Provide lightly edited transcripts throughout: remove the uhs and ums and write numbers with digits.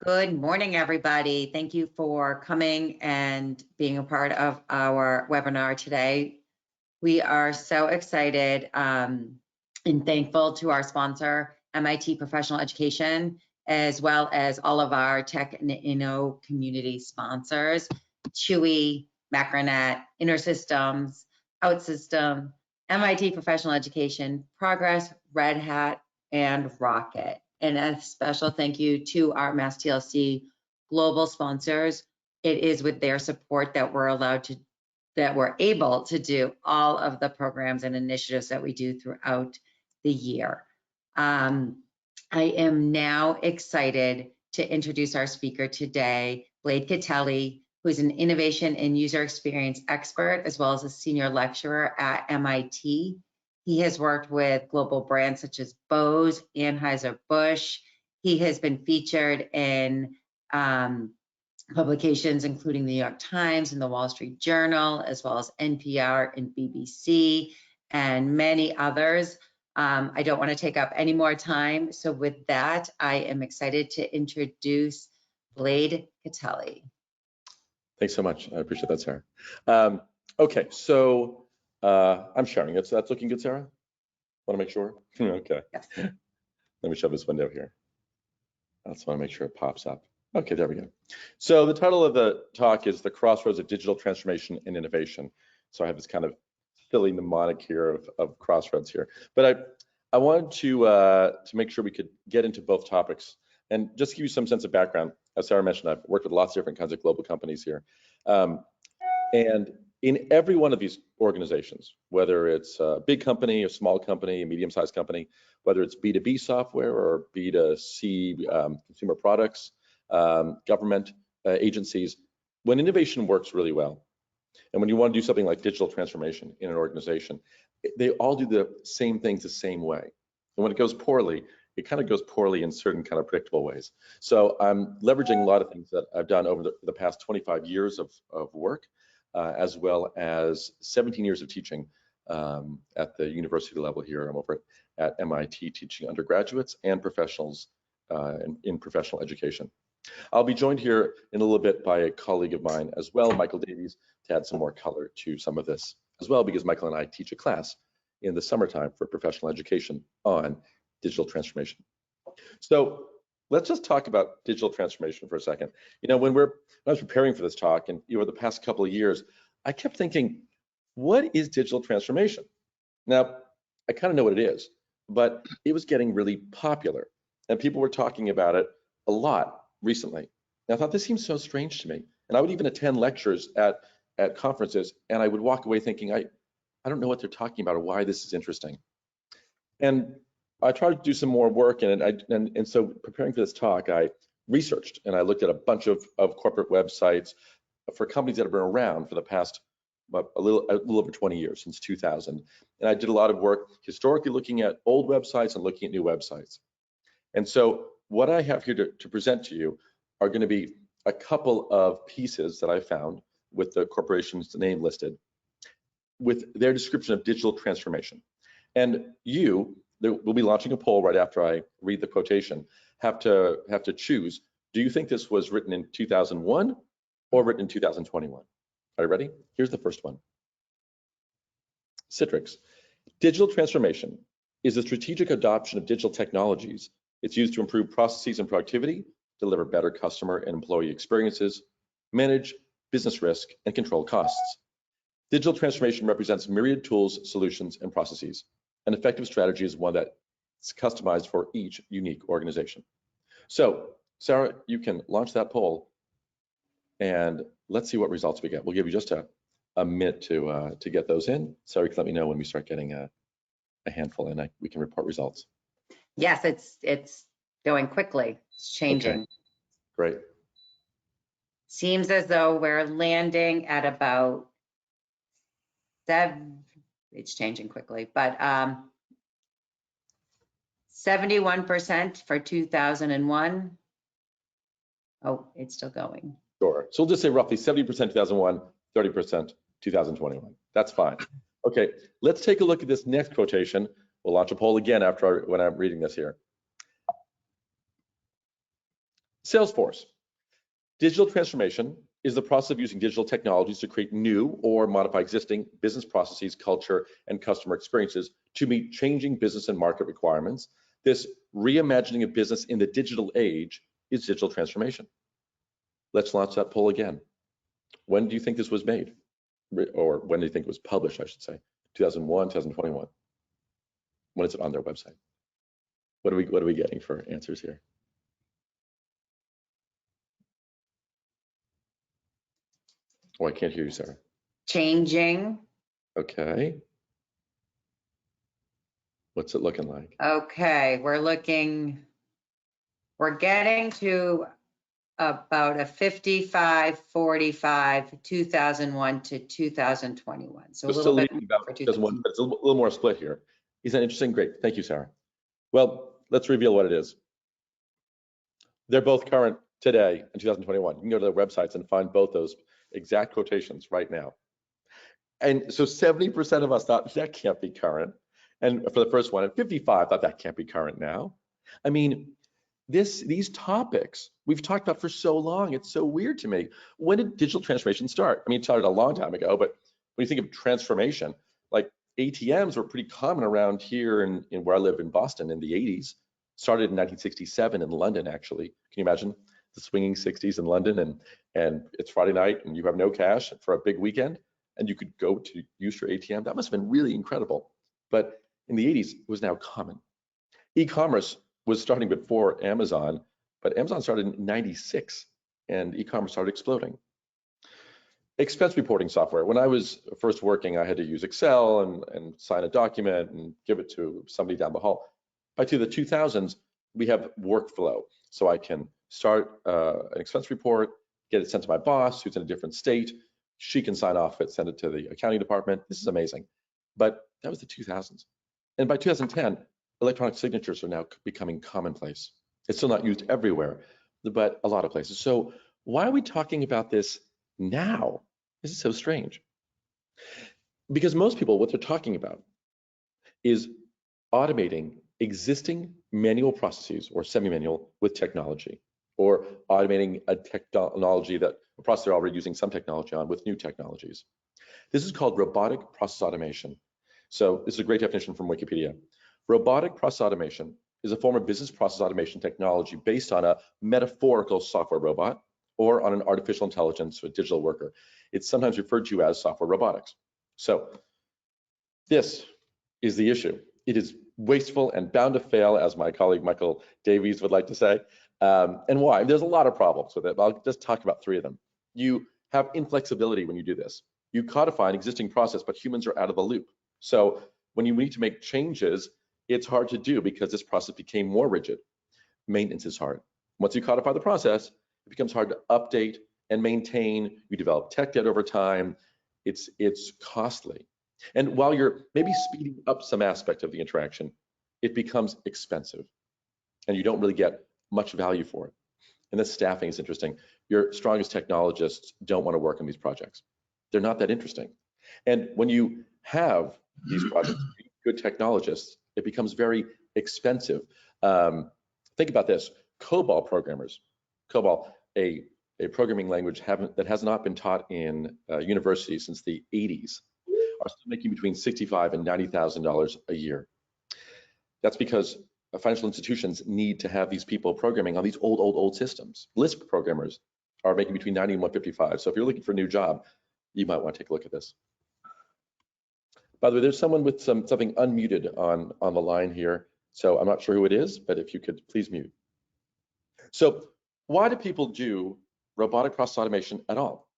Good morning, everybody. Thank you for coming and being a part of our webinar today. We are so excited and thankful to our sponsor, MIT Professional Education, as well as all of our tech and inno community sponsors, Chewy, Macronet, InterSystems, OutSystem, MIT Professional Education, Progress, Red Hat, and Rocket. And a special thank you to our Mass TLC global sponsors. It is with their support that we're able to do all of the programs and initiatives that we do throughout the year. I am now excited to introduce our speaker today, Blade Kotelly, who is an innovation and user experience expert, as well as a senior lecturer at MIT. He has worked with global brands such as Bose, Anheuser-Busch. He has been featured in publications including the New York Times and the Wall Street Journal, as well as NPR and BBC, and many others. I don't want to take up any more time. So with that, I am excited to introduce Blade Kotelly. Thanks so much. I appreciate that, Sarah. Okay, so I'm sharing. That's looking good, Sarah? Want to make sure? Okay. Yes. Let me shove this window here. I just want to make sure it pops up. Okay, there we go. So the title of the talk is The Crossroads of Digital Transformation and Innovation. So I have this kind of silly mnemonic here of crossroads here. But I wanted to make sure we could get into both topics and just give you some sense of background. As Sarah mentioned, I've worked with lots of different kinds of global companies here. And in every one of these organizations, whether it's a big company, a small company, a medium-sized company, whether it's B2B software or B2C consumer products, government agencies, when innovation works really well, and when you want to do something like digital transformation in an organization, they all do the same things the same way. And when it goes poorly, it kind of goes poorly in certain kind of predictable ways. So I'm leveraging a lot of things that I've done over the past 25 years of work, as well as 17 years of teaching at the university level here. I'm over at MIT teaching undergraduates and professionals in professional education. I'll be joined here in a little bit by a colleague of mine as well, Michael Davies, to add some more color to some of this as well, because Michael and I teach a class in the summertime for professional education on digital transformation. So let's just talk about digital transformation for a second. You know, when I was preparing for this talk, and over the past couple of years, I kept thinking, what is digital transformation? Now, I kind of know what it is, but it was getting really popular, and people were talking about it a lot recently. And I thought, this seems so strange to me. And I would even attend lectures at conferences, and I would walk away thinking, I don't know what they're talking about or why this is interesting. And I tried to do some more work, and so preparing for this talk, I researched and I looked at a bunch of corporate websites for companies that have been around for the past a little over 20 years, since 2000. And I did a lot of work historically looking at old websites and looking at new websites. And so what I have here to present to you are going to be a couple of pieces that I found with the corporation's name listed, with their description of digital transformation. And we'll be launching a poll right after I read the quotation, have to choose, do you think this was written in 2001 or written in 2021? Are you ready? Here's the first one. Citrix. Digital transformation is a strategic adoption of digital technologies. It's used to improve processes and productivity, deliver better customer and employee experiences, manage business risk, and control costs. Digital transformation represents myriad tools, solutions, and processes. An effective strategy is one that's customized for each unique organization. So, Sarah, you can launch that poll, and let's see what results we get. We'll give you just a minute to get those in. Sarah, you can let me know when we start getting a handful, and we can report results. Yes, it's going quickly. It's changing. Okay. Great. Seems as though we're landing at about 7. It's changing quickly, but 71% for 2001. Oh, it's still going. Sure. So we'll just say roughly 70% 2001, 30% 2021. That's fine. Okay, let's take a look at this next quotation. We'll launch a poll again when I'm reading this here. Salesforce. Digital transformation is the process of using digital technologies to create new or modify existing business processes, culture, and customer experiences to meet changing business and market requirements. This reimagining of business in the digital age is digital transformation. Let's launch that poll again. When do you think this was made? Or when do you think it was published, I should say? 2001, 2021? When is it on their website? What are we getting for answers here? Oh, I can't hear you, Sarah. Changing. Okay. What's it looking like? Okay, we're getting to about a 55-45, 2001 to 2021. So a little bit about for 2001, but it's a little more split here. Is that interesting? Great. Thank you, Sarah. Well, let's reveal what it is. They're both current today in 2021. You can go to their websites and find both those exact quotations right now. And so 70% of us thought that can't be current. And for the first one, and 55 thought that can't be current now. I mean, these topics we've talked about for so long, it's so weird to me. When did digital transformation start? I mean, it started a long time ago, but when you think of transformation, like ATMs were pretty common around here in where I live in Boston in the 80s. Started in 1967 in London, actually. Can you imagine the swinging 60s in London, and it's Friday night and you have no cash for a big weekend and you could go to use your ATM? That must have been really incredible. But in the 80s, it was now common. E-commerce was starting before Amazon, but Amazon started in 96 and e-commerce started exploding. Expense reporting software. When I was first working, I had to use Excel and sign a document and give it to somebody down the hall. By the 2000s, we have workflow. So I can start an expense report, get it sent to my boss who's in a different state. She can sign off it, send it to the accounting department. This is amazing. But that was the 2000s. And by 2010, electronic signatures are now becoming commonplace. It's still not used everywhere, but a lot of places. So why are we talking about this now? This is so strange. Because most people, what they're talking about is automating existing manual processes or semi-manual with technology, or automating a process they're already using some technology on with new technologies. This is called robotic process automation. So this is a great definition from Wikipedia. Robotic process automation is a form of business process automation technology based on a metaphorical software robot or on an artificial intelligence or digital worker. It's sometimes referred to as software robotics. So this is the issue. It is wasteful and bound to fail, as my colleague Michael Davies would like to say. And why? There's a lot of problems with it, but I'll just talk about 3 of them. You have inflexibility when you do this. You codify an existing process, but humans are out of the loop. So when you need to make changes, it's hard to do because this process became more rigid. Maintenance is hard. Once you codify the process, it becomes hard to update and maintain. You develop tech debt over time. It's costly. And while you're maybe speeding up some aspect of the interaction, it becomes expensive and you don't really get much value for it. And this staffing is interesting. Your strongest technologists don't want to work on these projects. They're not that interesting. And when you have these projects, good technologists, it becomes very expensive. Think about this, COBOL programmers. COBOL, a programming language that has not been taught in universities since the 80s, are still making between $65,000 and $90,000 a year. That's because financial institutions need to have these people programming on these old systems. Lisp programmers are making between 90 and 155. So if you're looking for a new job, you might want to take a look at this. By the way, there's someone with something unmuted on the line here. So I'm not sure who it is, but if you could please mute. So why do people do robotic process automation at all?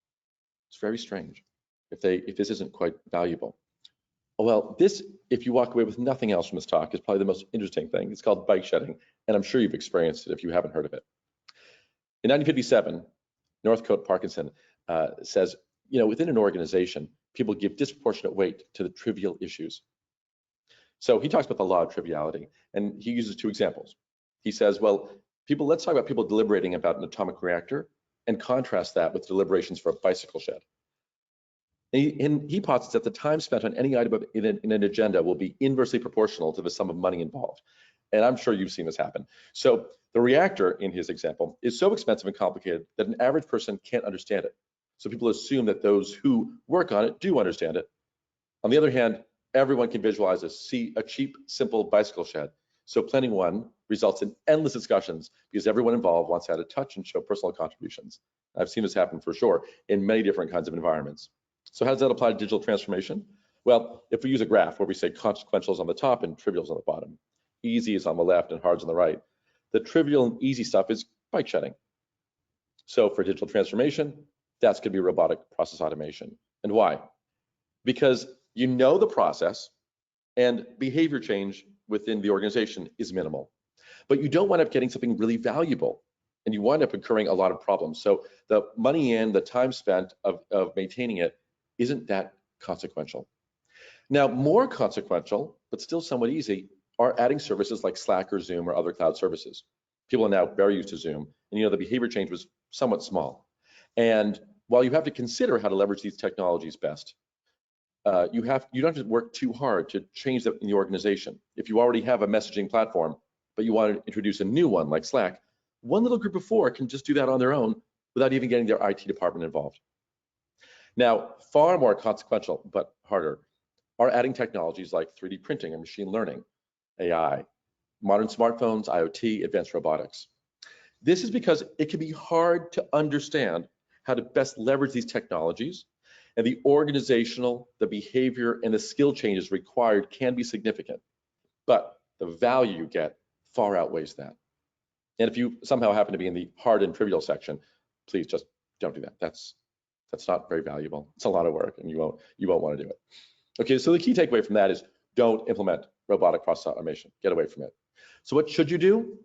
It's very strange if this isn't quite valuable. Well, this, if you walk away with nothing else from this talk, is probably the most interesting thing. It's called bike shedding, and I'm sure you've experienced it if you haven't heard of it. In 1957, Northcote Parkinson says, within an organization, people give disproportionate weight to the trivial issues. So he talks about the law of triviality, and he uses 2 examples. He says, well, let's talk about people deliberating about an atomic reactor and contrast that with deliberations for a bicycle shed. And he posits that the time spent on any item in an agenda will be inversely proportional to the sum of money involved. And I'm sure you've seen this happen. So the reactor in his example is so expensive and complicated that an average person can't understand it. So people assume that those who work on it do understand it. On the other hand, everyone can visualize a cheap, simple bicycle shed. So planning one results in endless discussions because everyone involved wants to add a touch and show personal contributions. I've seen this happen for sure in many different kinds of environments. So how does that apply to digital transformation? Well, if we use a graph where we say consequential is on the top and trivial is on the bottom, easy is on the left and hard is on the right, the trivial and easy stuff is bike shedding. So for digital transformation, that's going to be robotic process automation. And why? Because you know the process and behavior change within the organization is minimal, but you don't wind up getting something really valuable and you wind up incurring a lot of problems. So the money in, the time spent of maintaining it isn't that consequential. Now, more consequential, but still somewhat easy, are adding services like Slack or Zoom or other cloud services. People are now very used to Zoom, and the behavior change was somewhat small. And while you have to consider how to leverage these technologies best, you don't have to work too hard to change that in the organization. If you already have a messaging platform, but you want to introduce a new one like Slack, one little group of 4 can just do that on their own without even getting their IT department involved. Now, far more consequential, but harder, are adding technologies like 3D printing and machine learning, AI, modern smartphones, IoT, advanced robotics. This is because it can be hard to understand how to best leverage these technologies, and the organizational, the behavior, and the skill changes required can be significant, but the value you get far outweighs that. And if you somehow happen to be in the hard and trivial section, please just don't do that. That's not very valuable. It's a lot of work, and you won't want to do it. Okay, so the key takeaway from that is don't implement robotic process automation. Get away from it. So what should you do?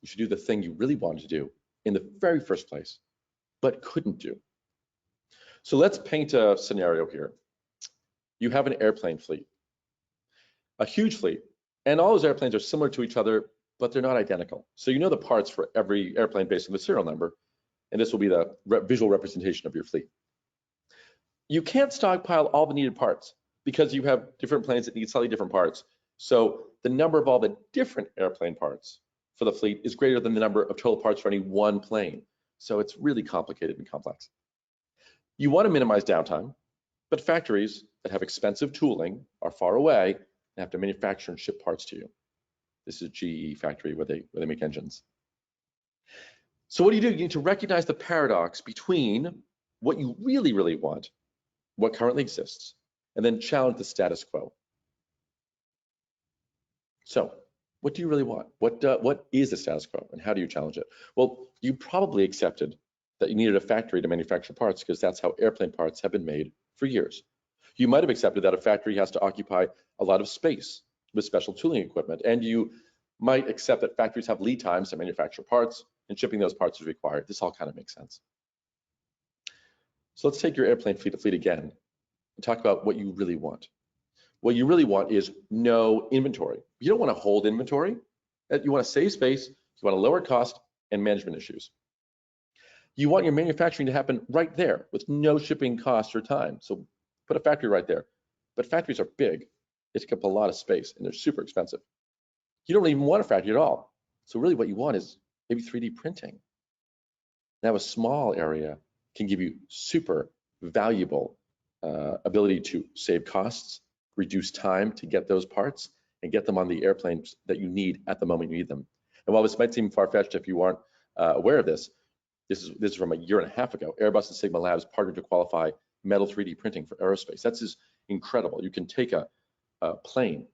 You should do the thing you really wanted to do in the very first place, but couldn't do. So let's paint a scenario here. You have an airplane fleet, a huge fleet, and all those airplanes are similar to each other, but they're not identical. So you know the parts for every airplane based on the serial number, and this will be the visual representation of your fleet. You can't stockpile all the needed parts because you have different planes that need slightly different parts. So the number of all the different airplane parts for the fleet is greater than the number of total parts for any one plane. So it's really complicated and complex. You want to minimize downtime, but factories that have expensive tooling are far away and have to manufacture and ship parts to you. This is GE factory where they make engines. So what do? You need to recognize the paradox between what you really, really want, what currently exists, and then challenge the status quo. So what do you really want? What is the status quo and how do you challenge it? Well, you probably accepted that you needed a factory to manufacture parts because that's how airplane parts have been made for years. You might have accepted that a factory has to occupy a lot of space with special tooling equipment, and you might accept that factories have lead times to manufacture parts and shipping those parts is required. This all kind of makes sense. So let's take your airplane fleet again and talk about what you really want. What you really want is no inventory. You don't want to hold inventory. You want to save space, you want to lower cost and management issues. You want your manufacturing to happen right there with no shipping costs or time. So put a factory right there. But factories are big. They take up a lot of space and they're super expensive. You don't even want a factory at all. So really what you want is maybe 3D printing. Now a small area can give you super valuable ability to save costs, reduce time to get those parts, and get them on the airplanes that you need at the moment you need them. And while this might seem far-fetched if you aren't aware of this, this is from a year and a half ago. Airbus and Sigma Labs partnered to qualify metal 3D printing for aerospace. That's just incredible. You can take a plane,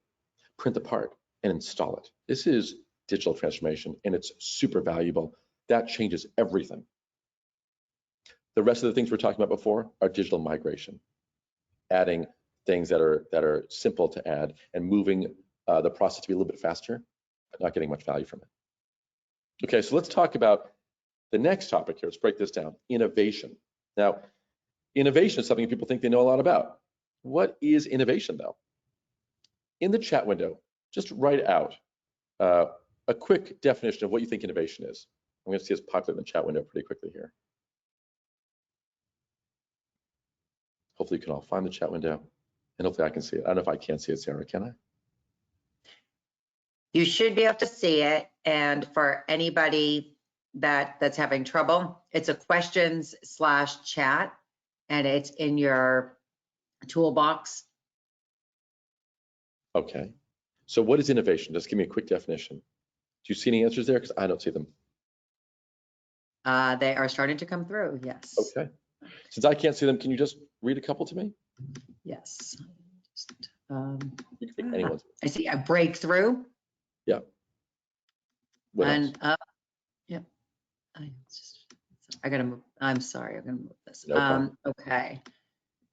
print the part, and install it. This is digital transformation, and it's super valuable. That changes everything. The rest of the things we're talking about before are digital migration, adding things that are simple to add and moving the process to be a little bit faster, but not getting much value from it. Okay, so let's talk about the next topic here. Let's break this down, innovation. Now, innovation is something people think they know a lot about. What is innovation though? In the chat window, just write out a quick definition of what you think innovation is. I'm going to see this populate in the chat window pretty quickly here. Hopefully you can all find the chat window and hopefully I can see it. I don't know if I can't see it, Sarah, can I? You should be able to see it. And for anybody that's having trouble, it's a questions/chat, and it's in your toolbox. Okay. So what is innovation? Just give me a quick definition. Do you see any answers there? Because I don't see them. They are starting to come through, yes. Okay. Since I can't see them, can you just read a couple to me? Yes. You can pick anyone's. I see a breakthrough. Yeah. What else? And yeah. I gotta move. I'm sorry, I'm gonna move this. No problem. Okay.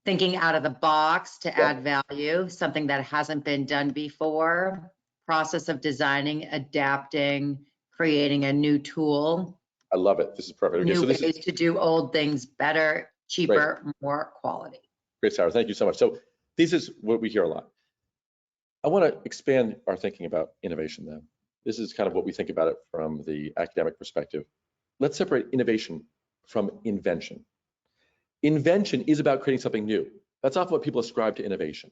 Thinking out of the box to add value, something that hasn't been done before. Process of designing, adapting, creating a new tool. I love it. This is perfect. Okay, New so this ways is to do old things better, cheaper, more quality. great, Sarah. Thank you so much. So this is what we hear a lot. I want to expand our thinking about innovation then. This is kind of what we think about it from the academic perspective. Let's separate innovation from invention. Invention is about creating something new. That's often what people ascribe to innovation.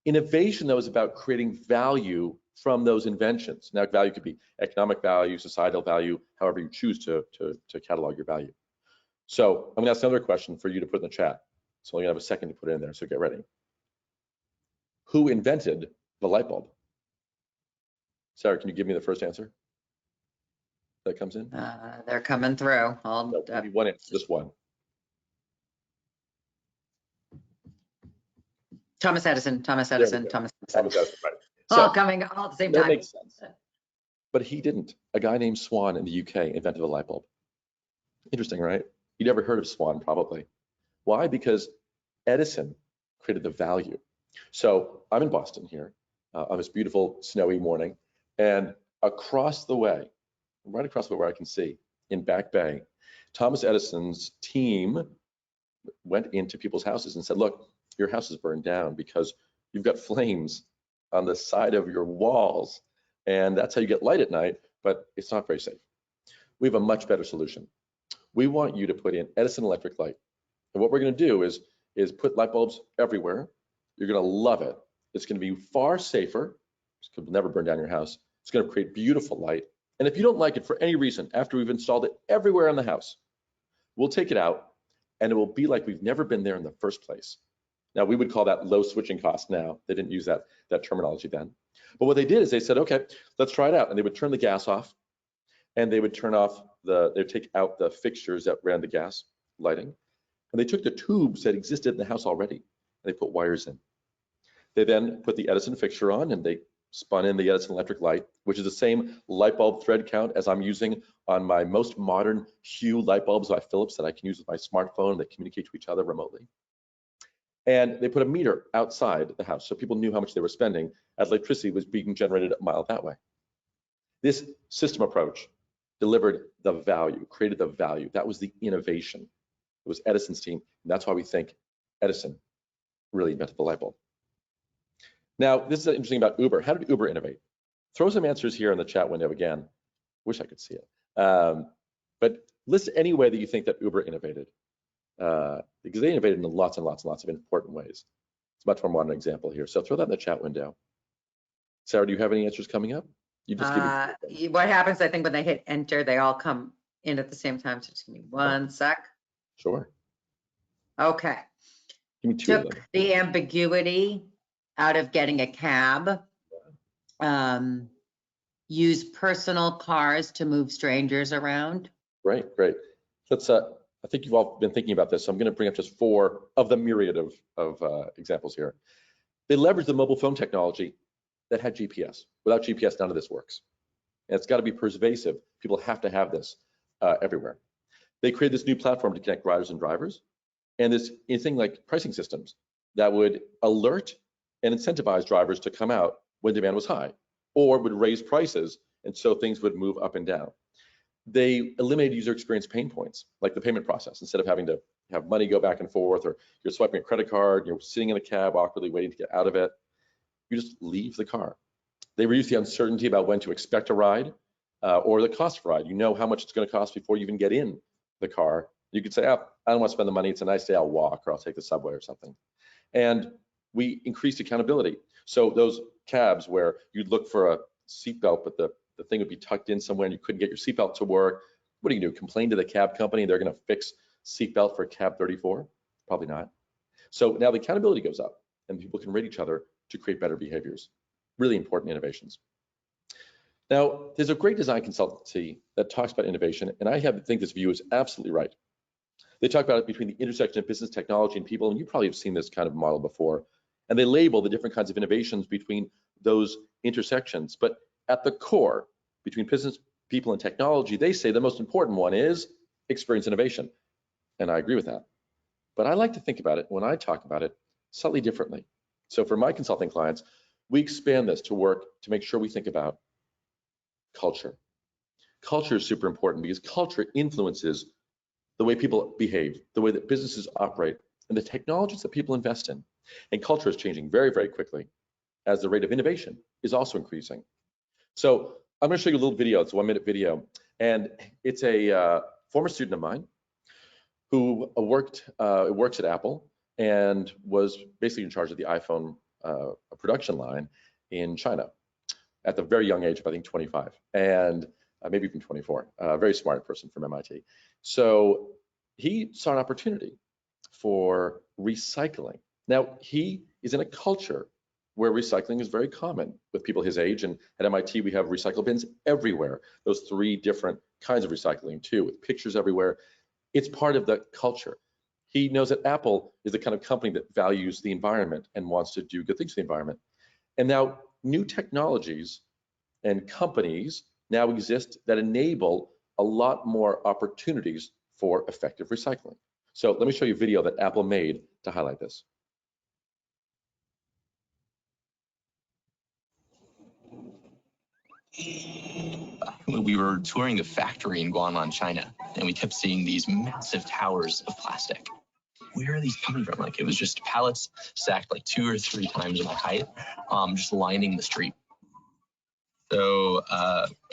Innovation, though, is about creating value from those inventions. Now, value could be economic value, societal value, however you choose to catalog your value. So I'm gonna ask another question for you to put in the chat. So I'm gonna have a second to put it in there, so get ready. Who invented the light bulb? Sarah, can you give me the first answer that comes in? They're coming through. No, maybe one answer, just one. Thomas Edison, Thomas There we Edison, go. Thomas Thomas Edison. Edison, right. All So coming all at the same that time. makes sense. But he didn't. A guy named Swan in the UK invented the light bulb. Interesting, right? You never heard of Swan, probably. Why? Because Edison created the value. So I'm in Boston here on this beautiful snowy morning, and across the way, right across the way where I can see, in Back Bay, Thomas Edison's team went into people's houses and said, look, your house is burned down because you've got flames on the side of your walls, and that's how you get light at night, but it's not very safe. We have a much better solution. We want you to put in Edison electric light. And what we're going to do is put light bulbs everywhere. You're going to love it. It's going to be far safer. It's going to never burn down your house. It's going to create beautiful light. And if you don't like it for any reason, after we've installed it everywhere in the house, we'll take it out and it will be like we've never been there in the first place. Now, we would call that low switching cost now. They didn't use that terminology then. But what they did is they said, okay, let's try it out. And they would turn the gas off, and they would turn off they'd take out the fixtures that ran the gas lighting. And they took the tubes that existed in the house already, and they put wires in. They then put the Edison fixture on, and they spun in the Edison electric light, which is the same light bulb thread count as I'm using on my most modern Hue light bulbs by Philips that I can use with my smartphone that communicate to each other remotely. And they put a meter outside the house so people knew how much they were spending as electricity was being generated a mile that way. This system approach delivered the value, created the value. That was the innovation. It was Edison's team, and that's why we think Edison really invented the light bulb. Now, this is interesting about Uber. How did Uber innovate? Throw some answers here in the chat window again. Wish I could see it. But list any way that you think that Uber innovated. Because they innovated in lots and lots and lots of important ways. It's a much more modern example here. So throw that in the chat window. Sarah, do you have any answers coming up? You just give me what happens, I think, when they hit enter, they all come in at the same time. So just give me one sec. Sure. Okay. Give me two of them. Took the ambiguity out of getting a cab. Use personal cars to move strangers around. Great. Let's. I think you've all been thinking about this, so I'm going to bring up just 4 of the myriad of examples here. They leveraged the mobile phone technology that had GPS. Without GPS, none of this works. And it's got to be pervasive. People have to have this everywhere. They created this new platform to connect riders and drivers, and this thing like pricing systems that would alert and incentivize drivers to come out when demand was high, or would raise prices, and so things would move up and down. They eliminated user experience pain points, like the payment process. Instead of having to have money go back and forth, or you're swiping a credit card, you're sitting in a cab awkwardly waiting to get out of it, you just leave the car. They reduce the uncertainty about when to expect a ride or the cost of a ride. You know how much it's going to cost before you even get in the car. You could say, oh, I don't want to spend the money. It's a nice day. I'll walk, or I'll take the subway or something. And we increased accountability. So those cabs where you'd look for a seatbelt, but the thing would be tucked in somewhere and you couldn't get your seatbelt to work. What do you do? Complain to the cab company they're going to fix seatbelt for cab 34? Probably not. So now the accountability goes up and people can rate each other to create better behaviors. Really important innovations. Now, there's a great design consultancy that talks about innovation, and I think this view is absolutely right. They talk about it between the intersection of business, technology, and people, and you probably have seen this kind of model before. And they label the different kinds of innovations between those intersections. But at the core, between business, people, and technology, they say the most important one is experience innovation. And I agree with that. But I like to think about it, when I talk about it, slightly differently. So for my consulting clients, we expand this to work to make sure we think about culture. Culture is super important because culture influences the way people behave, the way that businesses operate, and the technologies that people invest in. And culture is changing very, very quickly as the rate of innovation is also increasing. So I'm going to show you a little video. It's a 1-minute video, and it's a former student of mine who works at Apple and was basically in charge of the iPhone production line in China at the very young age of, I think, 25, and maybe even 24. A very smart person from MIT. So he saw an opportunity for recycling. Now, he is in a culture where recycling is very common with people his age, and at MIT we have recycle bins everywhere. Those 3 different kinds of recycling too, with pictures everywhere. It's part of the culture. He knows that Apple is the kind of company that values the environment and wants to do good things for the environment. And now new technologies and companies now exist that enable a lot more opportunities for effective recycling. So let me show you a video that Apple made to highlight this. We were touring a factory in Guangnan, China, and we kept seeing these massive towers of plastic. Where are these coming from? Like, it was just pallets stacked like 2 or 3 times my height, just lining the street. So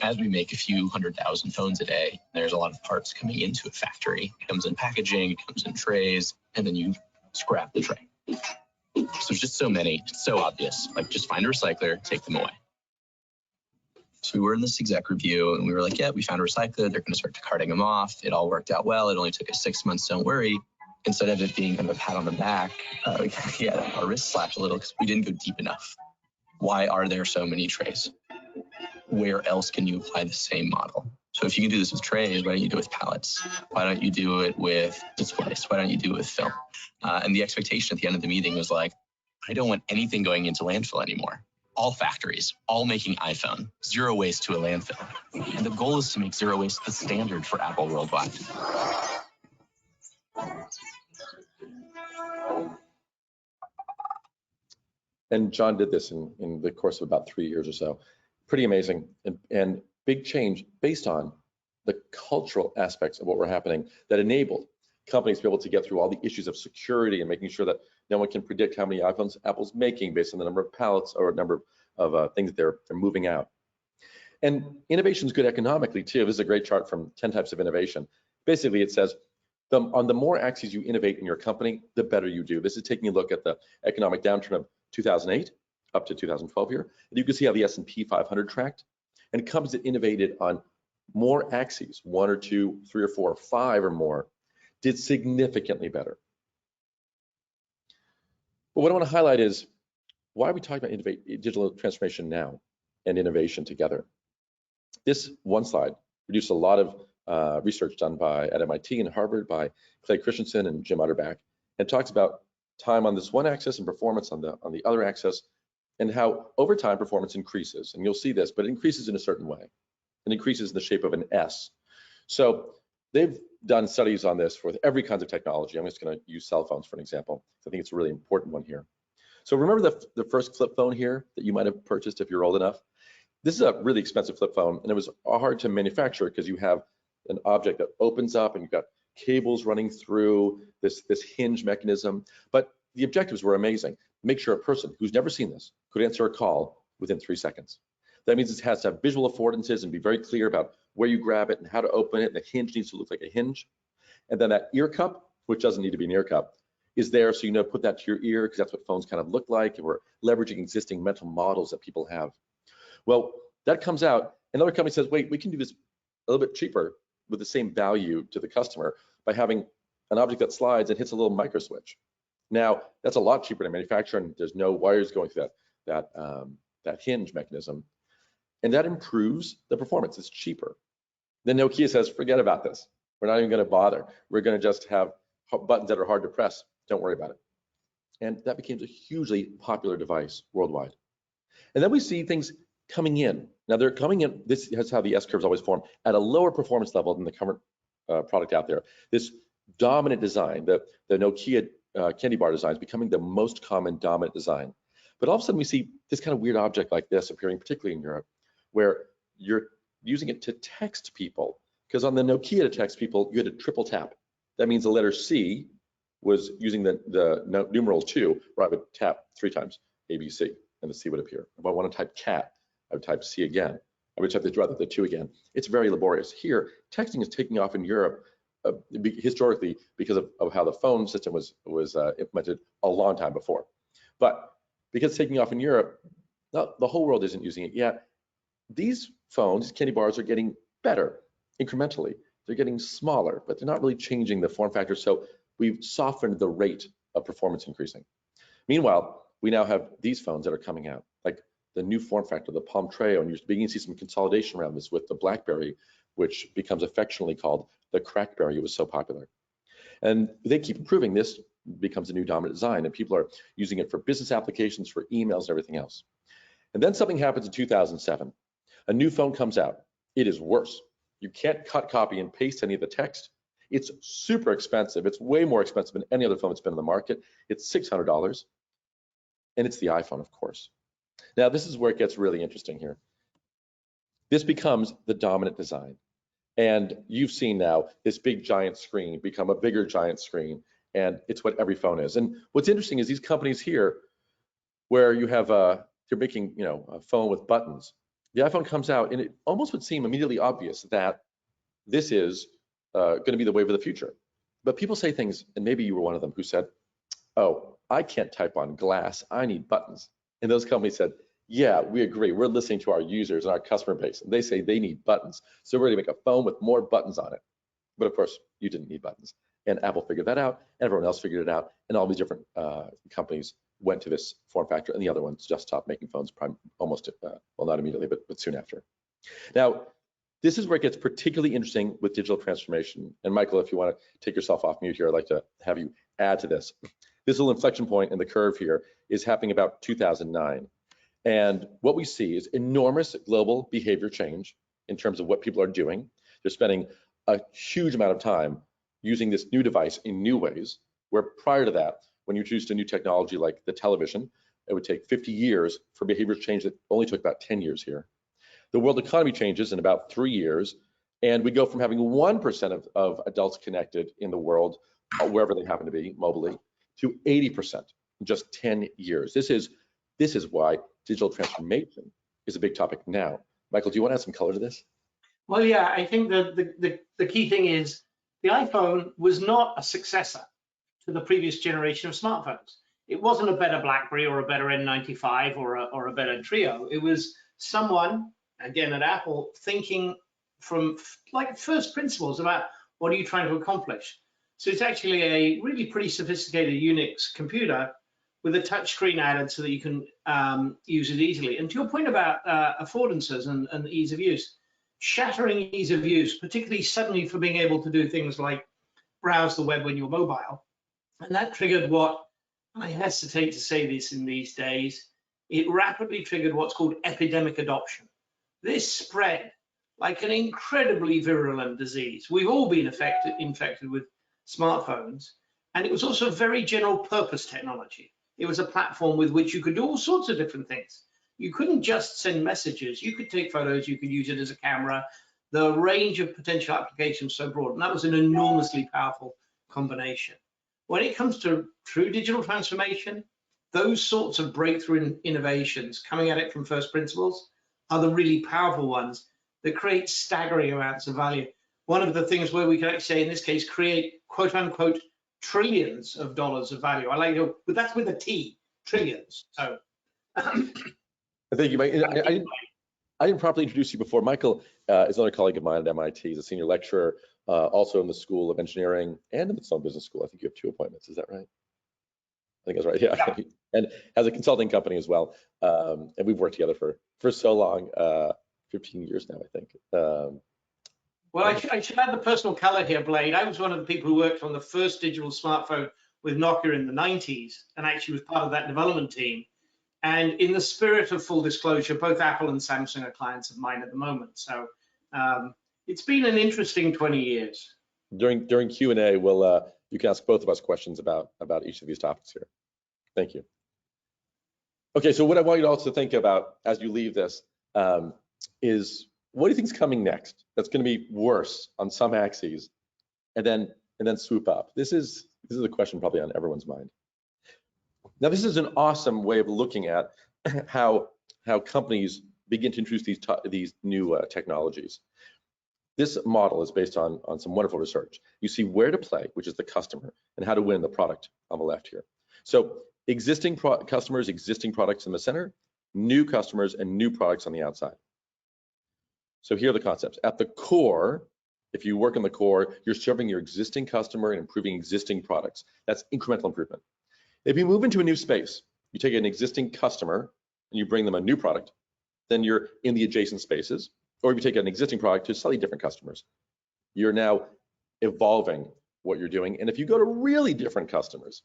as we make a few 100,000 phones a day, there's a lot of parts coming into a factory. It comes in packaging, it comes in trays, and then you scrap the tray. So there's just so many, it's so obvious. Like, just find a recycler, take them away. So we were in this exec review and we were like, yeah, we found a recycler. They're going to start carting them off. It all worked out well. It only took us 6 months. Don't worry. Instead of it being kind of a pat on the back, we had our wrist slapped a little because we didn't go deep enough. Why are there so many trays? Where else can you apply the same model? So if you can do this with trays, why don't you do it with pallets? Why don't you do it with displays? Why don't you do it with film? And the expectation at the end of the meeting was like, I don't want anything going into landfill anymore. All factories, all making iPhone, 0 waste to a landfill. And the goal is to make 0 waste the standard for Apple worldwide. And John did this in the course of about 3 years or so. Pretty amazing and big change based on the cultural aspects of what were happening that enabled companies to be able to get through all the issues of security and making sure that no one can predict how many iPhones Apple's making based on the number of pallets or number of things that they're moving out. And innovation is good economically too. This is a great chart from 10 types of innovation. Basically, it says on the more axes you innovate in your company, the better you do. This is taking a look at the economic downturn of 2008 up to 2012 here. And you can see how the S&P 500 tracked. And companies that innovated on more axes, 1 or 2, 3 or 4, 5 or more, did significantly better. But what I want to highlight is, why are we talking about digital transformation now and innovation together? This one slide produced a lot of research done at MIT and Harvard by Clay Christensen and Jim Utterback, and talks about time on this one axis and performance on the other axis, and how over time performance increases. And you'll see this, but it increases in a certain way. It increases in the shape of an S. So they've done studies on this for every kind of technology. I'm just going to use cell phones for an example. I think it's a really important one here. So remember the first flip phone here that you might have purchased if you're old enough? This is a really expensive flip phone, and it was hard to manufacture because you have an object that opens up and you've got cables running through this hinge mechanism. But the objectives were amazing. Make sure a person who's never seen this could answer a call within 3 seconds. That means it has to have visual affordances and be very clear about where you grab it and how to open it. And the hinge needs to look like a hinge. And then that ear cup, which doesn't need to be an ear cup, is there so you know put that to your ear, because that's what phones kind of look like. And we're leveraging existing mental models that people have. Well, That comes out, another company says, wait, we can do this a little bit cheaper with the same value to the customer by having an object that slides and hits a little micro switch. Now, that's a lot cheaper to manufacture, and there's no wires going through that hinge mechanism. And that improves the performance. It's cheaper. Then Nokia says, forget about this. We're not even going to bother. We're going to just have buttons that are hard to press. Don't worry about it. And that became a hugely popular device worldwide. And then we see things coming in. Now they're coming in, this is how the S-curves always form, at a lower performance level than the current product out there. This dominant design, the Nokia candy bar design is becoming the most common dominant design. But all of a sudden we see this kind of weird object like this appearing, particularly in Europe, where you're using it to text people. Because on the Nokia to text people, you had a triple tap. That means the letter C was using the numeral 2, where I would tap 3 times, ABC, and the C would appear. If I want to type cat, I would type C again. I would type the 2 again. It's very laborious. Here, texting is taking off in Europe historically because of how the phone system was implemented a long time before. But because it's taking off in Europe, the whole world isn't using it yet. These phones, candy bars, are getting better incrementally. They're getting smaller, but they're not really changing the form factor. So we've softened the rate of performance increasing. Meanwhile, we now have these phones that are coming out, like the new form factor, the Palm Treo, and you're beginning to see some consolidation around this with the BlackBerry, which becomes affectionately called the Crackberry. It was so popular. And they keep improving. This becomes a new dominant design, and people are using it for business applications, for emails, and everything else. And then something happens in 2007. A new phone comes out. It is worse. You can't cut, copy, and paste any of the text. It's super expensive. It's way more expensive than any other phone that's been on the market. It's $600, and it's the iPhone, of course. Now, this is where it gets really interesting here. This becomes the dominant design. And you've seen now this big giant screen become a bigger giant screen, and it's what every phone is. And what's interesting is these companies here, where you have they're making a phone with buttons. The iPhone comes out, and it almost would seem immediately obvious that this is going to be the wave of the future. But people say things, and maybe you were one of them who said, "Oh, I can't type on glass. I need buttons." And those companies said, "Yeah, we agree. We're listening to our users and our customer base, and they say they need buttons. So we're going to make a phone with more buttons on it." But of course, you didn't need buttons. And Apple figured that out, and everyone else figured it out, and all these different companies went to this form factor, and the other ones just stopped making phones almost, well, not immediately, but soon after. Now, this is where it gets particularly interesting with digital transformation. And Michael, if you want to take yourself off mute here, I'd like to have you add to this. This little inflection point in the curve here is happening about 2009. And what we see is enormous global behavior change in terms of what people are doing. They're spending a huge amount of time using this new device in new ways, where prior to that, when you introduced a new technology like the television, it would take 50 years for behavior change that only took about 10 years here. The world economy changes in about 3 years, and we go from having 1% of adults connected in the world, wherever they happen to be, mobily, to 80% in just 10 years. This is why digital transformation is a big topic now. Michael, do you want to add some color to this? Well, yeah, I think the key thing is the iPhone was not a successor to the previous generation of smartphones. It wasn't a better BlackBerry or a better N95 or a better Treo. It was someone, again at Apple, thinking from like first principles about what are you trying to accomplish. So it's actually a really pretty sophisticated Unix computer with a touch screen added so that you can use it easily. And to your point about affordances and ease of use, shattering ease of use, particularly suddenly for being able to do things like browse the web when you're mobile. And that triggered what, I hesitate to say this in these days, it rapidly triggered what's called epidemic adoption. This spread like an incredibly virulent disease. We've all been infected with smartphones, and it was also very general purpose technology. It was a platform with which you could do all sorts of different things. You couldn't just send messages. You could take photos, you could use it as a camera. The range of potential applications so broad, and that was an enormously powerful combination. When it comes to true digital transformation, those sorts of breakthrough innovations coming at it from first principles are the really powerful ones that create staggering amounts of value. One of the things where we can actually say, in this case, create quote unquote trillions of dollars of value. I like it, but that's with a T, trillions. So I think you might. I didn't properly introduce you before. Michael is another colleague of mine at MIT. He's a senior lecturer, also in the School of Engineering and in the Sloan Business School. I think you have 2 appointments. Is that right? I think that's right. Yeah. Yeah. And has a consulting company as well. And we've worked together for so long, 15 years now, I think. Well, I should add the personal color here, Blade. I was one of the people who worked on the first digital smartphone with Nokia in the 90s and actually was part of that development team. And in the spirit of full disclosure, both Apple and Samsung are clients of mine at the moment. So it's been an interesting 20 years. During Q&A, you can ask both of us questions about each of these topics here. Thank you. Okay, so what I want you to also think about as you leave this is, what do you think is coming next that's going to be worse on some axes and then swoop up? This is a question probably on everyone's mind. Now, this is an awesome way of looking at how companies begin to introduce these new technologies. This model is based on some wonderful research. You see where to play, which is the customer, and how to win the product on the left here. So existing customers, existing products in the center, new customers, and new products on the outside. So here are the concepts. At the core, if you work in the core, you're serving your existing customer and improving existing products. That's incremental improvement. If you move into a new space, you take an existing customer and you bring them a new product, then you're in the adjacent spaces. Or if you take an existing product to slightly different customers, you're now evolving what you're doing. And if you go to really different customers,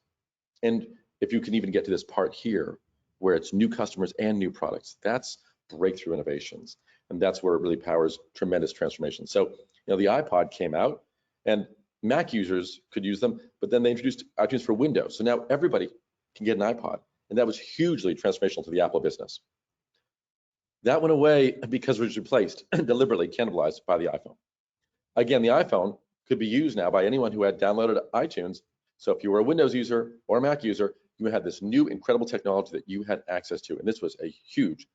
and if you can even get to this part here, where it's new customers and new products, that's breakthrough innovations. And that's where it really powers tremendous transformation. So, the iPod came out and Mac users could use them, but then they introduced iTunes for Windows. So now everybody can get an iPod. And that was hugely transformational to the Apple business. That went away because it was replaced, deliberately cannibalized by the iPhone. Again, the iPhone could be used now by anyone who had downloaded iTunes. So if you were a Windows user or a Mac user, you had this new incredible technology that you had access to. And this was a huge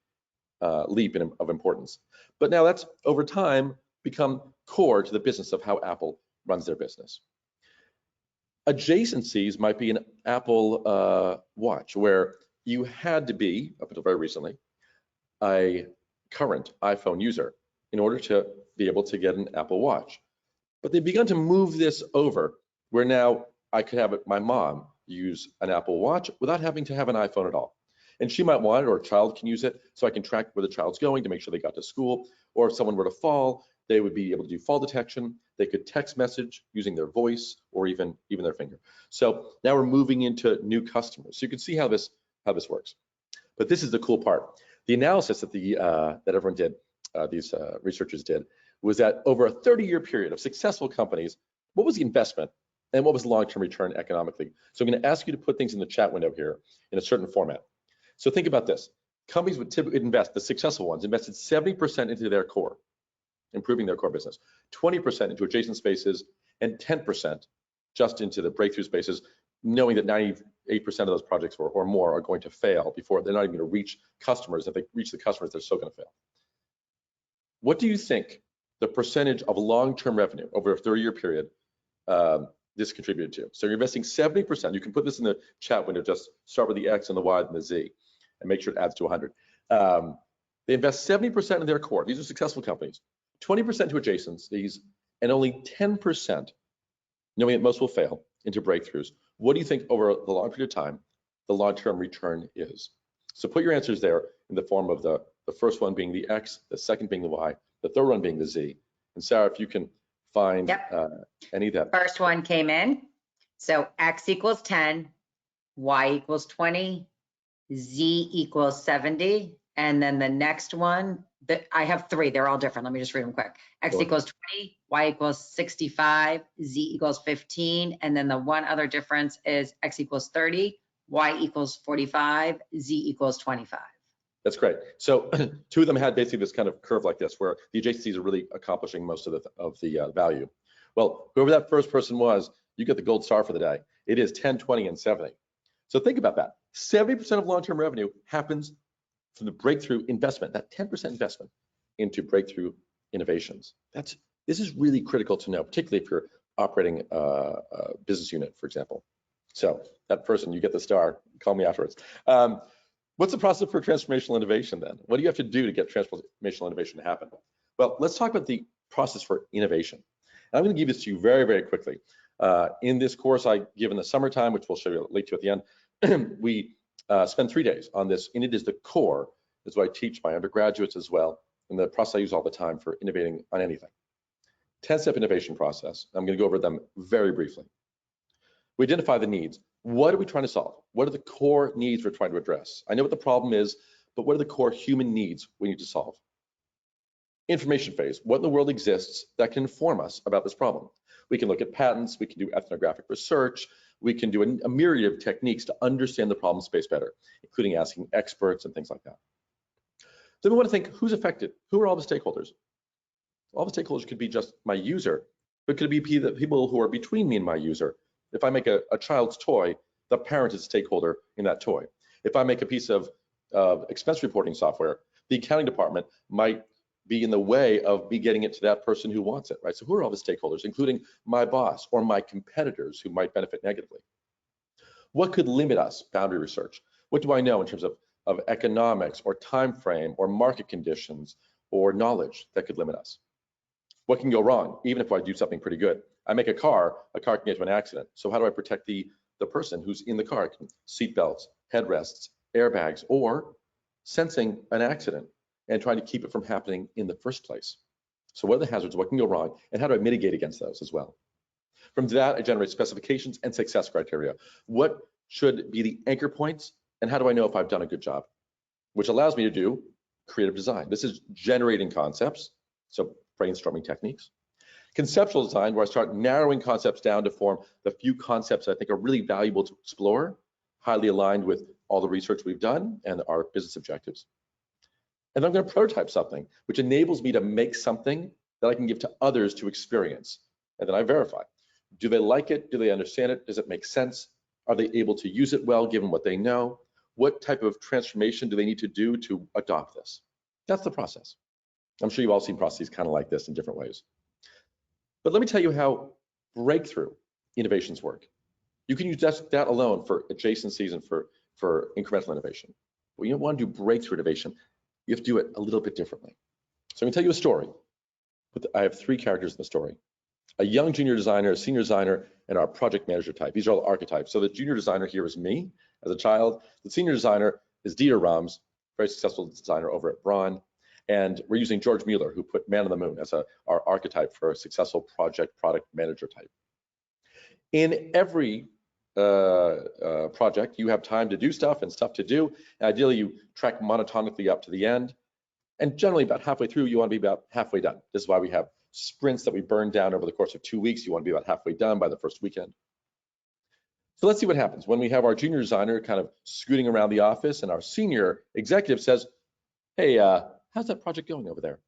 leap of importance. But now that's, over time, become core to the business of how Apple runs their business. Adjacencies might be an Apple Watch, where you had to be, up until very recently, a current iPhone user in order to be able to get an Apple Watch. But they've begun to move this over, where now I could have my mom use an Apple Watch without having to have an iPhone at all. And she might want it, or a child can use it, so I can track where the child's going to make sure they got to school. Or if someone were to fall, they would be able to do fall detection. They could text message using their voice or even their finger. So now we're moving into new customers. So you can see how this works. But this is the cool part. The analysis that that everyone did, these researchers did, was that over a 30-year period of successful companies, what was the investment and what was the long-term return economically? So I'm going to ask you to put things in the chat window here in a certain format. So think about this. Companies would typically invest, the successful ones, invested 70% into their core, improving their core business, 20% into adjacent spaces, and 10% just into the breakthrough spaces, knowing that 98% of those projects or more are going to fail before they're not even going to reach customers. If they reach the customers, they're still going to fail. What do you think the percentage of long-term revenue over a 30-year period this contributed to? So you're investing 70%. You can put this in the chat window, just start with the X and the Y and the Z, and make sure it adds to 100. They invest 70% in their core. These are successful companies. 20% to adjacencies, and only 10%, knowing that most will fail, into breakthroughs. What do you think over the long period of time the long-term return is? So put your answers there in the form of the first one being the X, the second being the Y, the third one being the Z. And Sarah, if you can find any of that. First one came in. So X equals 10, Y equals 20, Z equals 70. And then the next one, I have 3, they're all different. Let me just read them quick. X equals 20, Y equals 65, Z equals 15. And then the one other difference is X equals 30, Y equals 45, Z equals 25. That's great. So 2 of them had basically this kind of curve like this, where the adjacencies are really accomplishing most of the value. Well, whoever that first person was, you get the gold star for the day. It is 10, 20, and 70. So think about that. 70% of long-term revenue happens from the breakthrough investment, that 10% investment into breakthrough innovations. This is really critical to know, particularly if you're operating a business unit, for example. So that person, you get the star. Call me afterwards. What's the process for transformational innovation then? What do you have to do to get transformational innovation to happen? Well, let's talk about the process for innovation. And I'm going to give this to you very, very quickly. In this course I give in the summertime, which we'll show you a link to at the end, we spend 3 days on this, and it is the core. Is what I teach my undergraduates as well, and the process I use all the time for innovating on anything. 10-step innovation process. I'm going to go over them very briefly. We identify the needs. What are we trying to solve? What are the core needs we're trying to address? I know what the problem is, but what are the core human needs we need to solve? Information phase. What in the world exists that can inform us about this problem? We can look at patents, we can do ethnographic research, we can do a myriad of techniques to understand the problem space better, including asking experts and things like that. Then we want to think, who's affected? Who are all the stakeholders? All the stakeholders could be just my user, but could it be the people who are between me and my user? If I make a child's toy, the parent is a stakeholder in that toy. If I make a piece of expense reporting software, the accounting department might be in the way of me getting it to that person who wants it, right? So who are all the stakeholders, including my boss or my competitors who might benefit negatively? What could limit us? Boundary research. What do I know in terms of economics or time frame or market conditions or knowledge that could limit us? What can go wrong, even if I do something pretty good? I make a car can get into an accident. So how do I protect the person who's in the car? Seat belts, headrests, airbags, or sensing an accident and trying to keep it from happening in the first place. So what are the hazards? What can go wrong? And how do I mitigate against those as well? From that, I generate specifications and success criteria. What should be the anchor points? And how do I know if I've done a good job? Which allows me to do creative design. This is generating concepts, so brainstorming techniques. Conceptual design, where I start narrowing concepts down to form the few concepts I think are really valuable to explore, highly aligned with all the research we've done and our business objectives. And then I'm going to prototype something, which enables me to make something that I can give to others to experience. And then I verify. Do they like it? Do they understand it? Does it make sense? Are they able to use it well, given what they know? What type of transformation do they need to do to adopt this? That's the process. I'm sure you've all seen processes kind of like this in different ways. But let me tell you how breakthrough innovations work. You can use that alone for adjacencies and for incremental innovation. But you don't want to do breakthrough innovation. You have to do it a little bit differently. So I'm going to tell you a story. I have 3 characters in the story. A young junior designer, a senior designer, and our project manager type. These are all archetypes. So the junior designer here is me as a child. The senior designer is Dieter Rams, very successful designer over at Braun. And we're using George Mueller, who put man on the moon as our archetype for a successful product manager type. In every project, you have time to do stuff and stuff to do. And ideally, you track monotonically up to the end. And generally, about halfway through, you want to be about halfway done. This is why we have sprints that we burn down over the course of 2 weeks. You want to be about halfway done by the first weekend. So let's see what happens when we have our junior designer kind of scooting around the office and our senior executive says, hey, how's that project going over there?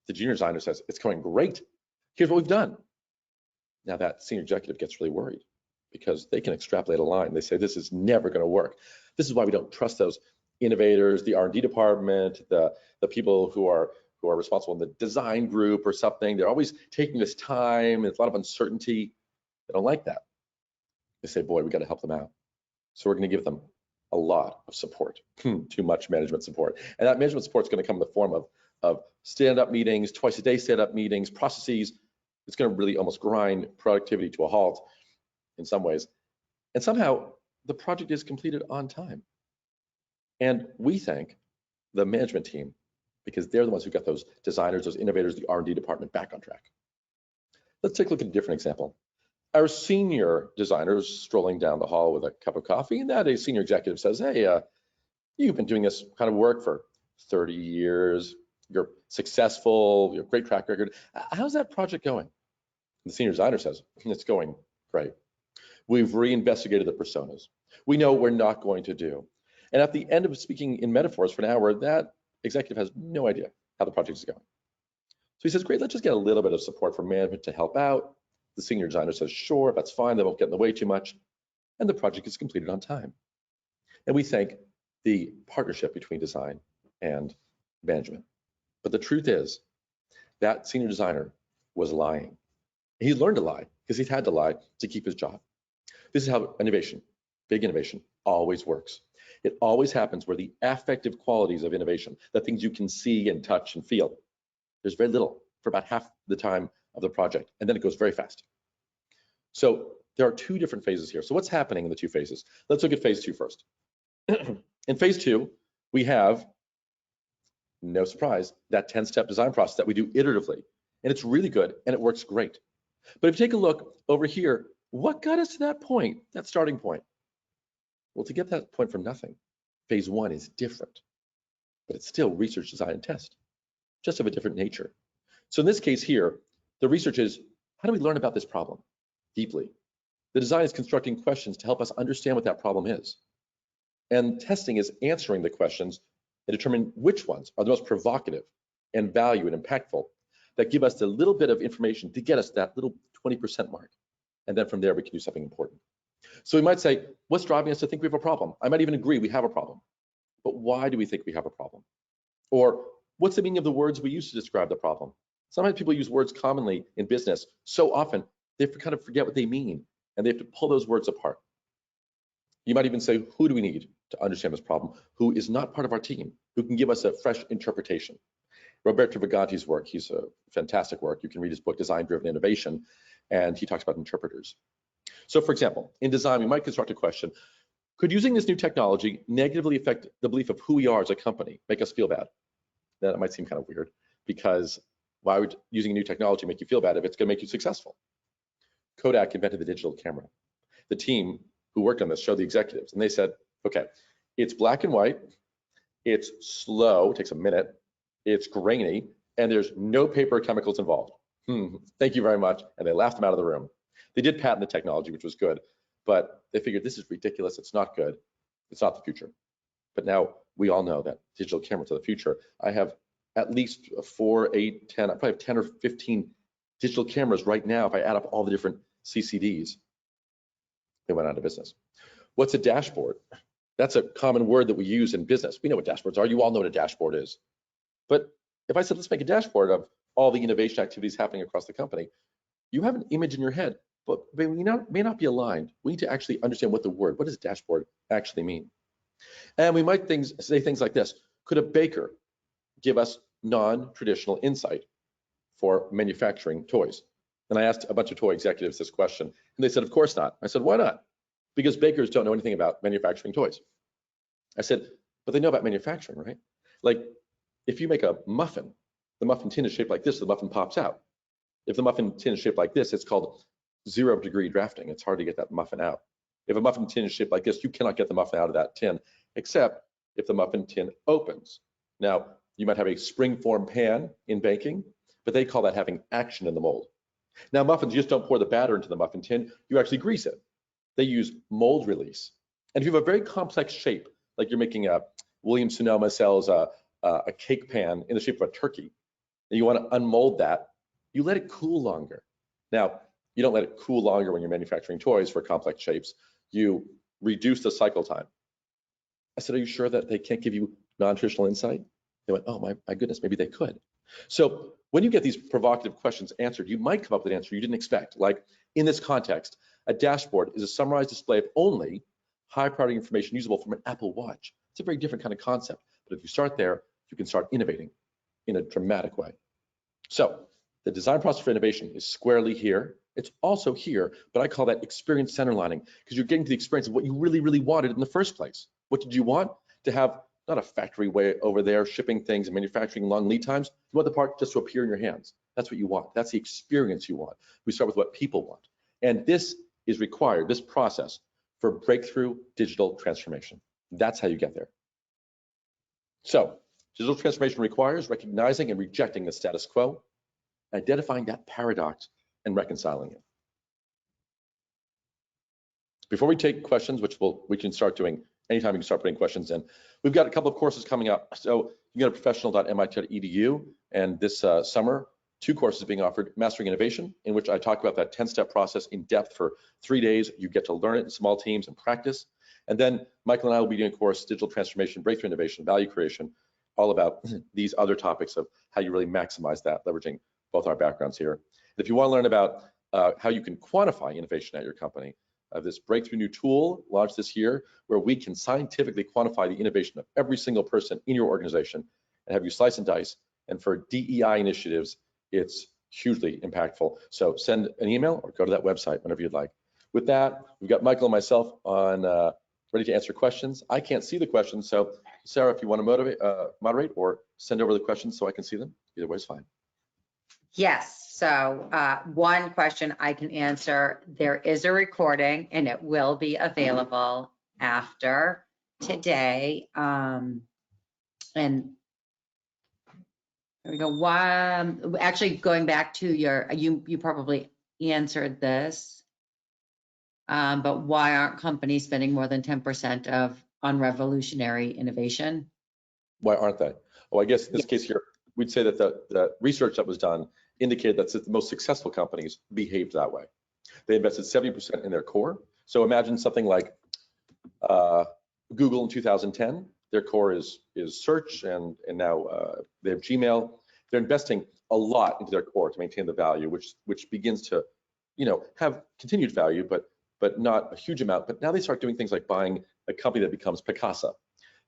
The junior designer says, it's going great. Here's what we've done. Now that senior executive gets really worried because they can extrapolate a line. They say, this is never going to work. This is why we don't trust those innovators, the R&D department, the people who are responsible in the design group or something. They're always taking this time. It's a lot of uncertainty. They don't like that. They say, boy, we got to help them out. So we're going to give them a lot of support, too much management support. And that management support is going to come in the form of stand-up meetings, twice a day stand-up meetings, processes. It's going to really almost grind productivity to a halt in some ways. And somehow the project is completed on time. And we thank the management team because they're the ones who got those designers, those innovators, the R&D department back on track. Let's take a look at a different example. Our senior designer is strolling down the hall with a cup of coffee, and that a senior executive says, hey, you've been doing this kind of work for 30 years. You're successful, you have a great track record. How's that project going? The senior designer says, it's going great. We've reinvestigated the personas. We know what we're not going to do. And at the end of speaking in metaphors for an hour, that executive has no idea how the project is going. So he says, great, let's just get a little bit of support from management to help out. The senior designer says, sure, that's fine. They won't get in the way too much. And the project is completed on time. And we thank the partnership between design and management. But the truth is that senior designer was lying. He learned to lie because he's had to lie to keep his job. This is how innovation, big innovation, always works. It always happens where the affective qualities of innovation, the things you can see and touch and feel, there's very little for about half the time of the project, and then it goes very fast. So there are two different phases here. So what's happening in the two phases? Let's look at phase 2 first. In phase 2, we have, no surprise, that 10-step design process that we do iteratively, and it's really good and it works great. But if you take a look over here, what got us to that point, that starting point? Well, to get that point from nothing, phase 1 is different, but it's still research, design, and test, just of a different nature. So in this case here, the research is, how do we learn about this problem deeply? The design is constructing questions to help us understand what that problem is. And testing is answering the questions and determining which ones are the most provocative and value and impactful that give us the little bit of information to get us that little 20% mark. And then from there, we can do something important. So we might say, what's driving us to think we have a problem? I might even agree we have a problem, but why do we think we have a problem? Or what's the meaning of the words we use to describe the problem? Sometimes people use words commonly in business so often, they kind of forget what they mean, and they have to pull those words apart. You might even say, who do we need to understand this problem? Who is not part of our team, who can give us a fresh interpretation? Roberto Vaganti's work, he's a fantastic work. You can read his book, Design-Driven Innovation, and he talks about interpreters. So for example, in design, we might construct a question, could using this new technology negatively affect the belief of who we are as a company, make us feel bad? That might seem kind of weird, because why would using a new technology make you feel bad if it's gonna make you successful? Kodak invented the digital camera. The team who worked on this showed the executives, and they said, okay, it's black and white, it's slow, it takes a minute, it's grainy, and there's no paper chemicals involved. Thank you very much. And they laughed them out of the room. They did patent the technology, which was good, but they figured this is ridiculous, it's not good, it's not the future. But now we all know that digital cameras are the future. I have at least 4, 8, 10, I probably have 10 or 15 digital cameras right now if I add up all the different CCDs. They went out of business. What's a dashboard? That's a common word that we use in business. We know what dashboards are. You all know what a dashboard is. But if I said, let's make a dashboard of all the innovation activities happening across the company, you have an image in your head, but may not be aligned. We need to actually understand what does dashboard actually mean? And we might say things like this. Could a baker give us non-traditional insight for manufacturing toys? And I asked a bunch of toy executives this question, and they said, of course not. I said, why not? Because bakers don't know anything about manufacturing toys. I said, but they know about manufacturing, right? Like, if you make a muffin, the muffin tin is shaped like this, the muffin pops out. If the muffin tin is shaped like this, it's called 0-degree drafting. It's hard to get that muffin out. If a muffin tin is shaped like this, you cannot get the muffin out of that tin, except if the muffin tin opens. Now, you might have a spring-form pan in baking, but they call that having action in the mold. Now, muffins, you just don't pour the batter into the muffin tin, you actually grease it. They use mold release. And if you have a very complex shape, like you're making Williams-Sonoma sells a cake pan in the shape of a turkey, and you want to unmold that, you let it cool longer. Now, you don't let it cool longer when you're manufacturing toys for complex shapes. You reduce the cycle time. I said, are you sure that they can't give you non-traditional insight? They went, oh my goodness, maybe they could. So when you get these provocative questions answered, you might come up with an answer you didn't expect. Like in this context, a dashboard is a summarized display of only high priority information usable from an Apple Watch. It's a very different kind of concept. But if you start there, you can start innovating in a dramatic way. So the design process for innovation is squarely here. It's also here, but I call that experience center lining, because you're getting to the experience of what you really, really wanted in the first place. What did you want? To have not a factory way over there shipping things and manufacturing long lead times. You want the part just to appear in your hands. That's what you want. That's the experience you want. We start with what people want. And this is required, this process, for breakthrough digital transformation. That's how you get there. So digital transformation requires recognizing and rejecting the status quo, identifying that paradox, and reconciling it. Before we take questions, which we can start doing anytime you can start putting questions in, we've got a couple of courses coming up. So you can go to professional.mit.edu, and this summer, 2 courses being offered: Mastering Innovation, in which I talk about that 10-step process in depth for 3 days. You get to learn it in small teams and practice. And then Michael and I will be doing a course, Digital Transformation, Breakthrough Innovation, Value Creation, all about these other topics of how you really maximize that, leveraging both our backgrounds here. And if you want to learn about how you can quantify innovation at your company, this breakthrough new tool launched this year where we can scientifically quantify the innovation of every single person in your organization and have you slice and dice. And for DEI initiatives, it's hugely impactful. So send an email or go to that website whenever you'd like. With that, we've got Michael and myself on ready to answer questions. I can't see the questions, so Sarah, if you want to moderate or send over the questions so I can see them, either way is fine. Yes, so one question I can answer, there is a recording and it will be available after today. And there we go. Actually, going back to you probably answered this, but why aren't companies spending more than 10% on revolutionary innovation? Why aren't they? Oh, I guess in this case here, we'd say that the research that was done indicated that the most successful companies behaved that way. They invested 70% in their core. So imagine something like Google in 2010. Their core is search, and now they have Gmail. They're investing a lot into their core to maintain the value, which begins to, have continued value, but not a huge amount. But now they start doing things like buying a company that becomes Picasa,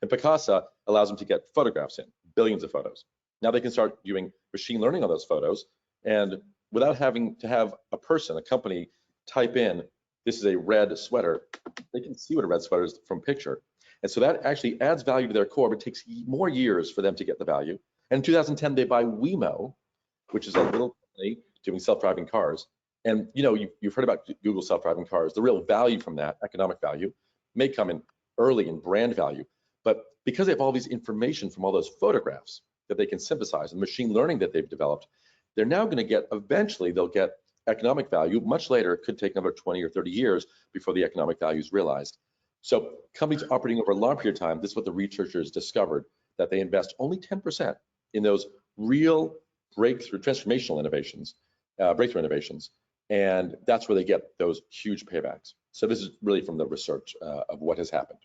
and Picasa allows them to get photographs in, billions of photos. Now they can start doing machine learning on those photos, and without having to have a company type in, this is a red sweater, they can see what a red sweater is from picture. And so that actually adds value to their core, but it takes more years for them to get the value. And in 2010, they buy Waymo, which is a little company doing self-driving cars. And you've heard about Google self-driving cars. The real value from that, economic value, may come in early in brand value. But because they have all these information from all those photographs that they can synthesize and machine learning that they've developed, they're now going to get, eventually they'll get economic value. Much later, it could take another 20 or 30 years before the economic value is realized. So companies operating over a long period of time, this is what the researchers discovered, that they invest only 10% in those real transformational innovations, breakthrough innovations, and that's where they get those huge paybacks. So this is really from the research of what has happened.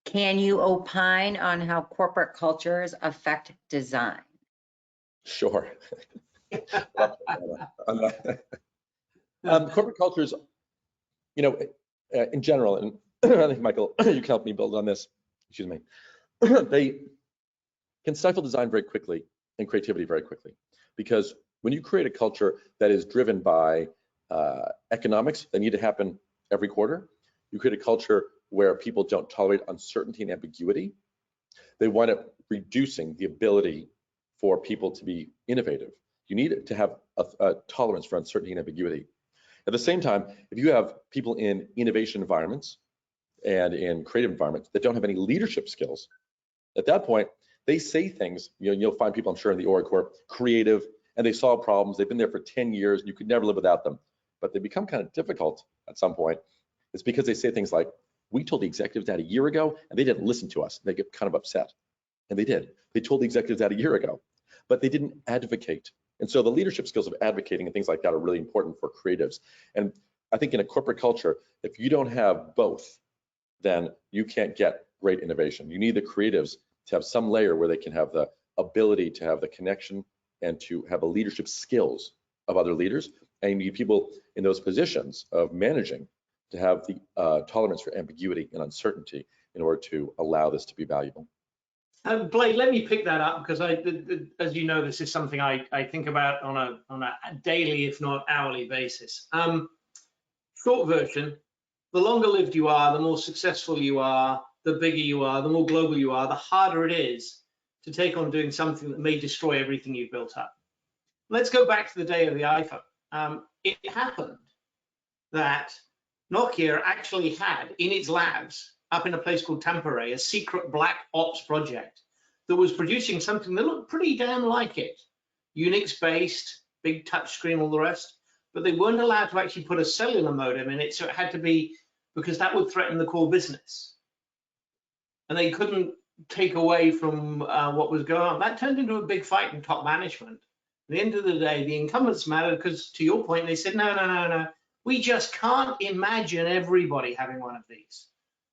Can you opine on how corporate cultures affect design? Sure. Corporate cultures, in general, and I think, Michael, you can help me build on this, excuse me, they can stifle design very quickly and creativity very quickly. Because when you create a culture that is driven by economics that need to happen every quarter, you create a culture where people don't tolerate uncertainty and ambiguity. They wind up reducing the ability for people to be innovative. You need to have a tolerance for uncertainty and ambiguity. At the same time, if you have people in innovation environments and in creative environments that don't have any leadership skills, at that point, they say things, you'll find people, I'm sure, in the org who are creative and they solve problems. They've been there for 10 years and you could never live without them, but they become kind of difficult at some point. It's because they say things like, we told the executives that a year ago and they didn't listen to us. They get kind of upset. And they did. They told the executives that a year ago, but they didn't advocate. And so the leadership skills of advocating and things like that are really important for creatives. And I think in a corporate culture, if you don't have both, then you can't get great innovation. You need the creatives to have some layer where they can have the ability to have the connection and to have the leadership skills of other leaders. And you need people in those positions of managing to have the tolerance for ambiguity and uncertainty in order to allow this to be valuable. Blade, let me pick that up because as you know, this is something I think about on a daily, if not hourly basis. Short version, the longer lived you are, the more successful you are, the bigger you are, the more global you are, the harder it is to take on doing something that may destroy everything you've built up. Let's go back to the day of the iPhone. It happened that Nokia actually had in its labs up in a place called Tampere, a secret black ops project that was producing something that looked pretty damn like it. Unix-based, big touch screen, all the rest, but they weren't allowed to actually put a cellular modem in it, so it had to be, because that would threaten the core business. And they couldn't take away from what was going on. That turned into a big fight in top management. At the end of the day, the incumbents mattered because, to your point, they said, no, we just can't imagine everybody having one of these.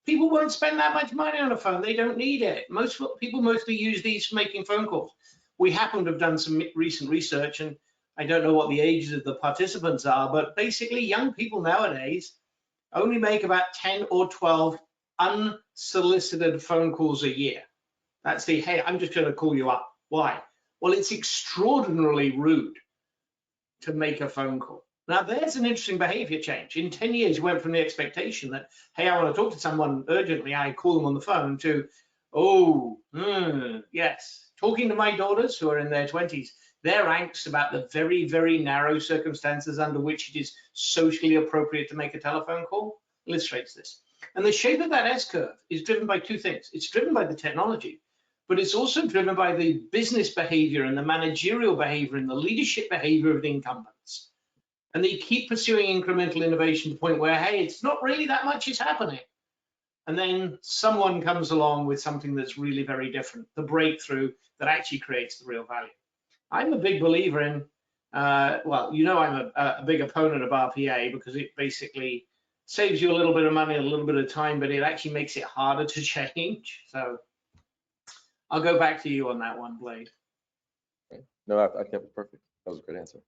People won't spend that much money on a phone. They don't need it. Most people mostly use these for making phone calls. We happen to have done some recent research, and I don't know what the ages of the participants are, but basically young people nowadays only make about 10 or 12 unsolicited phone calls a year. That's the, hey, I'm just going to call you up. Why? Well, it's extraordinarily rude to make a phone call. Now, there's an interesting behavior change. In 10 years, you went from the expectation that, hey, I want to talk to someone urgently, I call them on the phone, to, oh, yes. Talking to my daughters who are in their 20s, their angst about the very, very narrow circumstances under which it is socially appropriate to make a telephone call illustrates this. And the shape of that S-curve is driven by two things. It's driven by the technology, but it's also driven by the business behavior and the managerial behavior and the leadership behavior of the incumbents. And they keep pursuing incremental innovation to the point where, hey, it's not really that much is happening. And then someone comes along with something that's really very different, the breakthrough that actually creates the real value. I'm a big believer in, well, you know, I'm a big opponent of RPA because it basically saves you a little bit of money, a little bit of time, but it actually makes it harder to change. So I'll go back to you on that one, Blade. No, I think that was perfect. That was a great answer.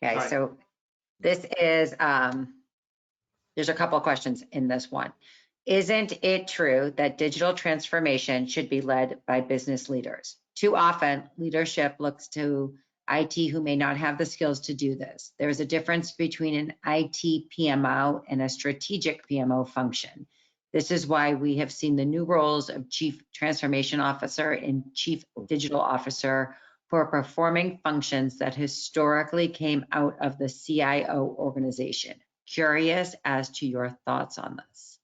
Okay, Right. so this is, there's a couple of questions in this one. Isn't it true that digital transformation should be led by business leaders? Too often, leadership looks to IT who may not have the skills to do this. There's a difference between an IT PMO and a strategic PMO function. This is why we have seen the new roles of Chief Transformation Officer and Chief Digital Officer for performing functions that historically came out of the CIO organization. Curious as to your thoughts on this.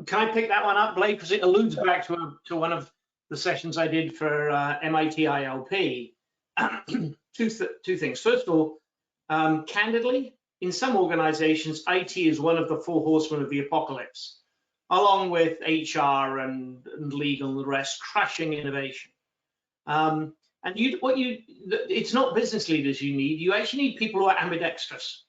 Can I pick that one up, Blake? Because it alludes back to one of the sessions I did for MIT ILP. Two things. First of all, candidly, in some organizations, IT is one of the four horsemen of the apocalypse, along with HR and legal and the rest, crushing innovation. And it's not business leaders you need. You actually need people who are ambidextrous.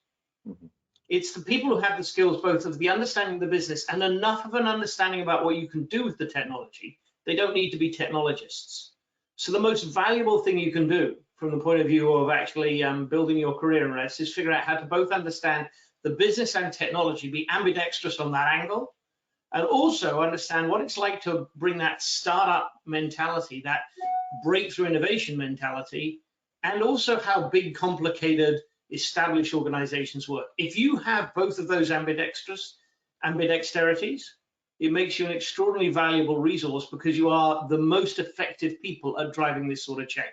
Mm-hmm. It's the people who have the skills both of the understanding of the business and enough of an understanding about what you can do with the technology. They don't need to be technologists. So the most valuable thing you can do from the point of view of actually building your career in rest is figure out how to both understand the business and technology, be ambidextrous on that angle, and also understand what it's like to bring that startup mentality, that breakthrough innovation mentality, and also how big, complicated, established organizations work. If you have both of those ambidexterities, it makes you an extraordinarily valuable resource because you are the most effective people at driving this sort of change.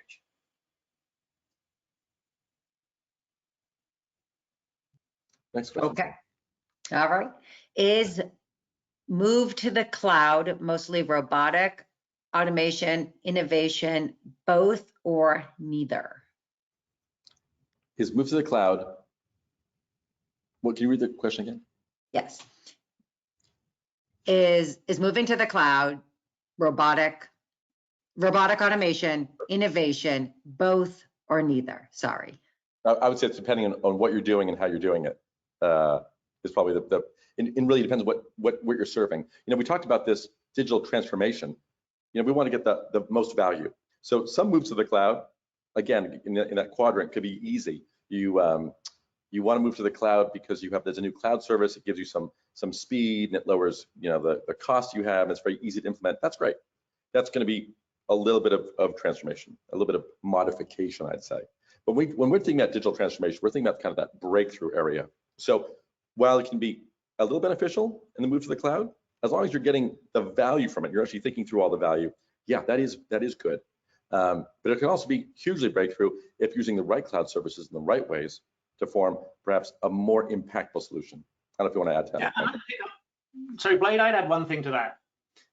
Next question. Okay. All right. Is move to the cloud mostly robotic, automation, innovation, both or neither? Is move to the cloud. What, can you read the question again? Yes. Is moving to the cloud robotic, automation, innovation, both or neither? Sorry. I would say it's depending on what you're doing and how you're doing it. Is probably it really depends what you're serving. You know, we talked about this digital transformation. You know, we want to get the most value. So some moves to the cloud, again, in that quadrant could be easy. You want to move to the cloud because there's a new cloud service. It gives you some speed and it lowers, you know, the cost you have. And it's very easy to implement. That's great. That's going to be a little bit of transformation, a little bit of modification, I'd say. But when we're thinking about digital transformation, we're thinking about kind of that breakthrough area. So while it can be a little beneficial in the move to the cloud, as long as you're getting the value from it, you're actually thinking through all the value. Yeah, that is good. But it can also be hugely breakthrough if using the right cloud services in the right ways to form perhaps a more impactful solution. I don't know if you want to add to that. Yeah, sorry, Blade, I'd add one thing to that.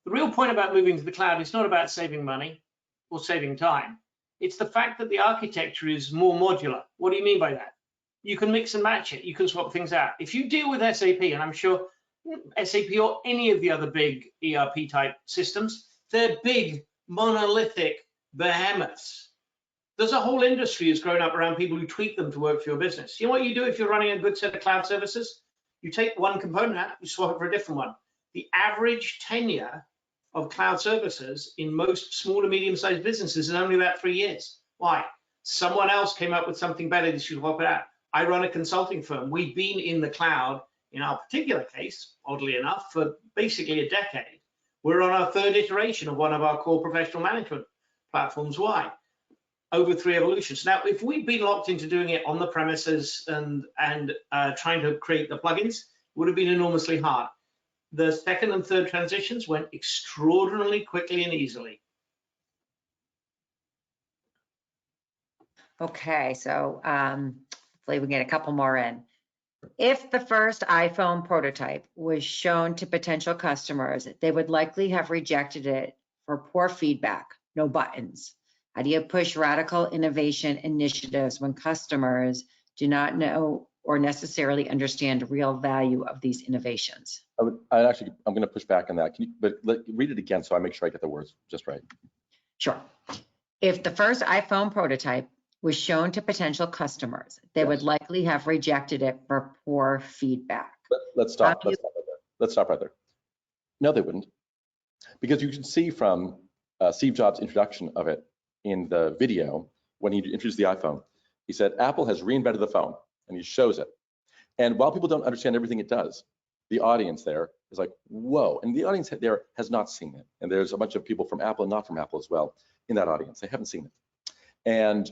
The real point about moving to the cloud is not about saving money or saving time. It's the fact that the architecture is more modular. What do you mean by that? You can mix and match it. You can swap things out. If you deal with SAP, and I'm sure SAP or any of the other big ERP type systems, they're big, monolithic behemoths. There's a whole industry that's grown up around people who tweak them to work for your business. You know what you do if you're running a good set of cloud services? You take one component out, you swap it for a different one. The average tenure of cloud services in most small to medium-sized businesses is only about 3 years. Why? Someone else came up with something better, they should swap it out. I run a consulting firm. We've been in the cloud, in our particular case, oddly enough, for basically a decade. We're on our third iteration of one of our core professional management platforms. Why? Over 3 evolutions. Now, if we'd been locked into doing it on the premises and trying to create the plugins, it would have been enormously hard. The second and third transitions went extraordinarily quickly and easily. Okay, so hopefully we can get a couple more in. If the first iPhone prototype was shown to potential customers, they would likely have rejected it for poor feedback, no buttons. How do you push radical innovation initiatives when customers do not know or necessarily understand the real value of these innovations? I'm going to push back on that. Read it again so I make sure I get the words just right. Sure. If the first iPhone prototype was shown to potential customers, they would likely have rejected it for poor feedback. Let's stop right there. Let's stop right there. No, they wouldn't. Because you can see from Steve Jobs' introduction of it in the video, when he introduced the iPhone, he said, Apple has reinvented the phone, and he shows it. And while people don't understand everything it does, the audience there is like, whoa. And the audience there has not seen it. And there's a bunch of people from Apple and not from Apple as well in that audience. They haven't seen it. And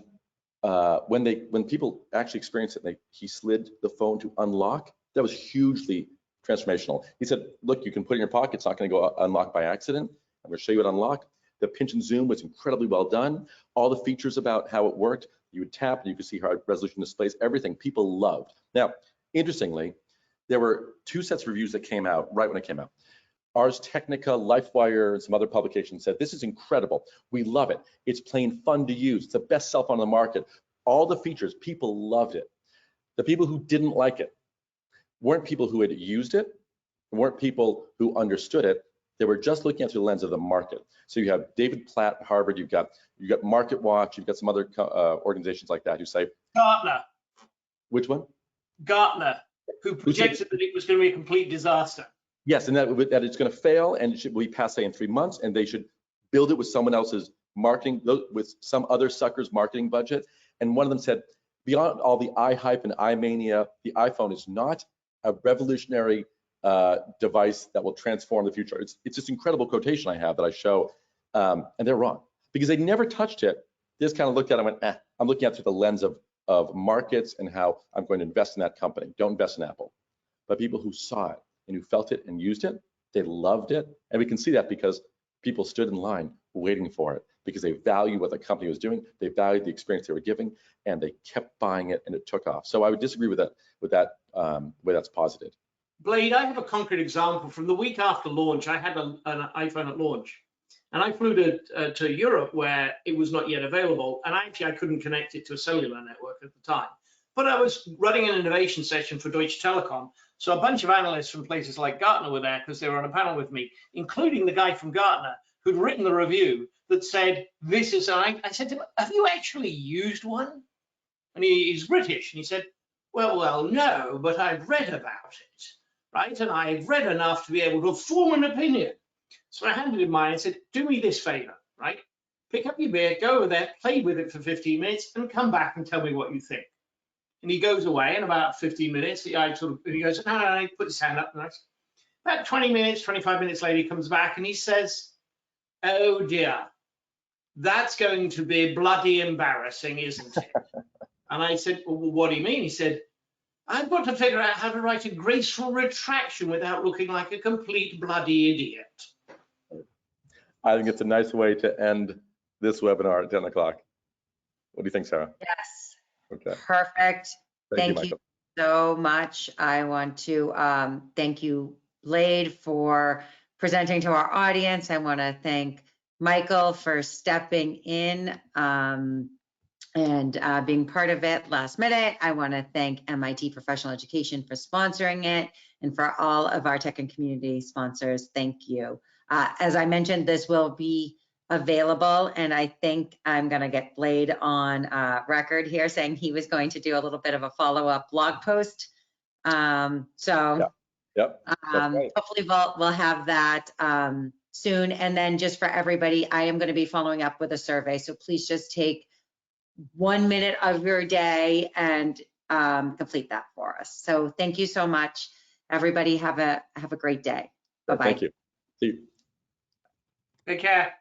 when people actually experience it, he slid the phone to unlock. That was hugely transformational. He said, look, you can put it in your pocket. It's not going to go unlock by accident. I'm going to show you how to unlock. The pinch and zoom was incredibly well done. All the features about how it worked, you would tap and you could see high resolution displays, everything people loved. Now, interestingly, there were 2 sets of reviews that came out right when it came out. Ars Technica, LifeWire, and some other publications said, this is incredible. We love it. It's plain fun to use. It's the best cell phone on the market. All the features, people loved it. The people who didn't like it weren't people who had used it, weren't people who understood it. They were just looking at it through the lens of the market. So you have David Platt at Harvard, you've got Market Watch, you've got some other organizations like that who say, Gartner. Which one? Gartner, who projected that it was going to be a complete disaster. Yes, and that it's going to fail and it should be passé in 3 months, and they should build it with someone else's marketing, with some other sucker's marketing budget. And one of them said, beyond all the iHype and iMania, the iPhone is not a revolutionary device that will transform the future. It's this incredible quotation I have that I show, and they're wrong because they never touched it. They just kind of looked at it and went, I'm looking at it through the lens of markets and how I'm going to invest in that company. Don't invest in Apple. But people who saw it and who felt it and used it, they loved it. And we can see that because people stood in line waiting for it because they valued what the company was doing, they valued the experience they were giving, and they kept buying it and it took off. So I would disagree with that way that's posited. Blade, I have a concrete example. From the week after launch, I had an iPhone at launch, and I flew to Europe where it was not yet available, and actually I couldn't connect it to a cellular network at the time. But I was running an innovation session for Deutsche Telekom, so a bunch of analysts from places like Gartner were there because they were on a panel with me, including the guy from Gartner who'd written the review that said, this is, I said to him, have you actually used one? And he's British, and he said, well, no, but I've read about it, right? And I've read enough to be able to form an opinion. So I handed him mine and said, do me this favor, right? Pick up your beer, go over there, play with it for 15 minutes, and come back and tell me what you think. And he goes away in about 15 minutes. He goes, no, he put his hand up. Nice. About 20 minutes, 25 minutes later, he comes back and he says, oh dear, that's going to be bloody embarrassing, isn't it? And I said, well, what do you mean? He said, I've got to figure out how to write a graceful retraction without looking like a complete bloody idiot. I think it's a nice way to end this webinar at 10 o'clock. What do you think, Sarah? Yes. Okay. Perfect. Thank you Michael. so much. I want to thank you, Blade, for presenting to our audience. I want to thank Michael for stepping in and being part of it last minute. I want to thank MIT Professional Education for sponsoring it, and for all of our tech and community sponsors, thank you. As I mentioned, this will be available, and I think I'm going to get Blade on record here saying he was going to do a little bit of a follow-up blog post. Yep. Right. Hopefully we'll have that soon. And then just for everybody, I am going to be following up with a survey, so please just take 1 minute of your day and complete that for us. So thank you so much. Everybody have a great day. Bye-bye. Thank you. See you. Take care.